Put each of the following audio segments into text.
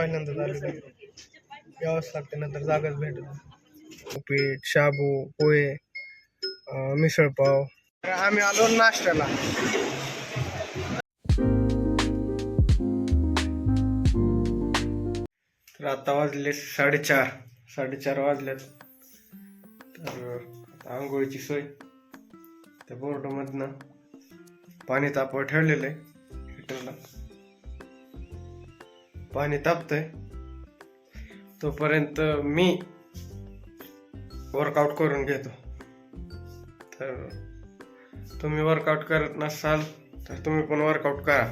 पहिल्यांदाच आलेलो आहे. यावंच लागते, नंतर जागाच भेटत नाही. उपीट, शाबू, पोहे, मिसळपाव. तर आम्ही आलो नाश्त्याला. तर आता वाजले 4:30 वाजलेत. तर आता आंघोळीची सोय त्या बोर्डमधनं पाणी तापवर ठेवलेलं आहे. हिटरला पाणी तापतंय, तोपर्यंत मी वर्कआउट करून घेतो. तर तुम्ही वर्कआउट करत नसाल तर तुम्ही पण वर्कआउट करा.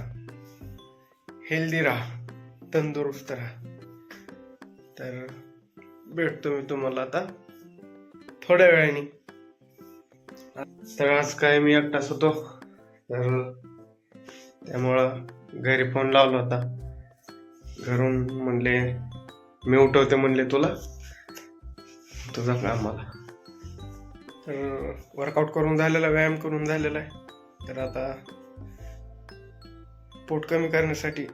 हेल्दी राहा, तंदुरुस्त राहा. तर भेटतो मी तुम्हाला आता थोड्या वेळाने. तर आज काय मी एकटाच होतो, तर त्यामुळं घरी फोन लावला होता. घरून म्हणले मी उठवते, म्हणले तुला तुझा कामाला. तर वर्कआउट करून झालेला, व्यायाम करून झालेला आहे. तर आता पोट कमी करण्यासाठी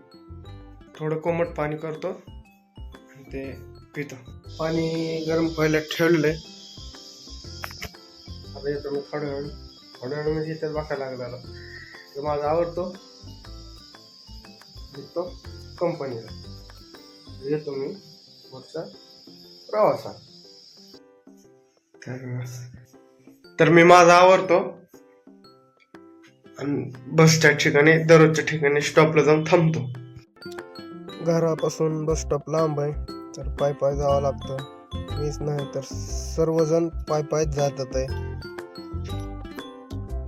थोडं कोमट पाणी करतो आणि ते पितो. पाणी गरम व्हायला ठेवलेलं आहे. आता येतो मी थोड्या वेळ म्हणजे इथं बसायला लागला. तर माझा आवडतो तो कंपनीला येतो मी पुढचा प्रवासात. तर मी माझा आवडतो आणि बसच्या ठिकाणी, दररोजच्या ठिकाणी स्टॉपला जाऊन थांबतो. घरापासून बस स्टॉप लांब आहे, तर पाय जावं लागतं. मीच नाही तर सर्वजण पाय जातात आहे.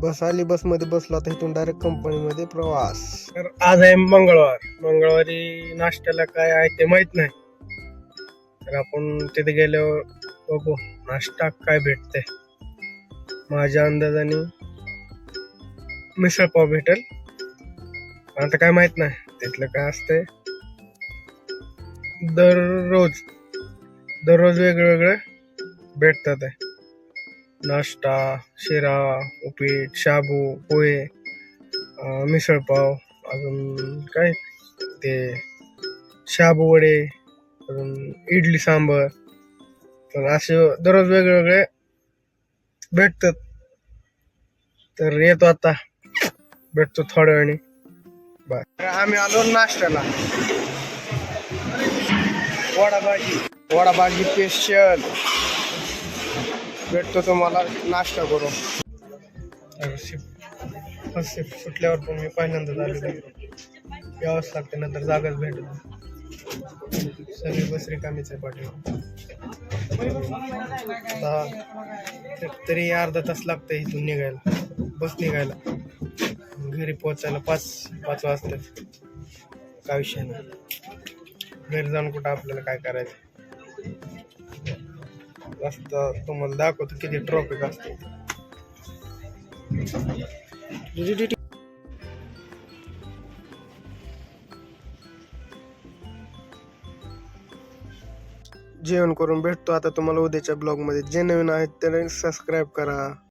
बस आली, बसमध्ये बसलो, आता इथून डायरेक्ट कंपनीमध्ये प्रवास. तर आज आहे मंगळवारी नाश्त्याला काय आहे ते माहित नाही. तर आपण तिथे गेल्यावर बघू नाश्ता काय भेटते. माझ्या अंदाजाने मिसळपाव भेटेल, आता काय माहित नाही तिथलं काय असतंय. दररोज वेगवेगळे भेटतात आहे. नाश्ता, शिरा, उपीट, शाबू, पोहे, मिसळपाव, अजून काय ते शाबू वडे, अजून इडली सांबर. तर असे दररोज वेगवेगळे भेटतात. तर येतो आता, भेटतो थोड्या वेळाने. बाय. आम्ही आलो नाश्त्याला. वडाभाजी स्पेशल भेटतो तुम्हाला नाश्ता करून. फर्स्ट शिफ्ट सुटल्यावर पण मी पहिल्यांदाच आलेलो आहे. यावंच लागते, नंतर जागाच भेटत नाही. सगळी बस रिकामीच आहे पाठीवर. तरी अर्धा तास लागतं इथून निघायला, बस निघायला. घरी पोचायला पाच वाजतात. काय विषय नाही. घरी जाऊन कुठं आपल्याला काय करायचं रस्ता तुम्हाला दाखवतो किती ट्रॉफिक असते. जेवण करून भेटतो आता तुम्हाला उद्याच्या ब्लॉग मध्ये. जे नवीन आहेत त्याने सबस्क्राईब करा.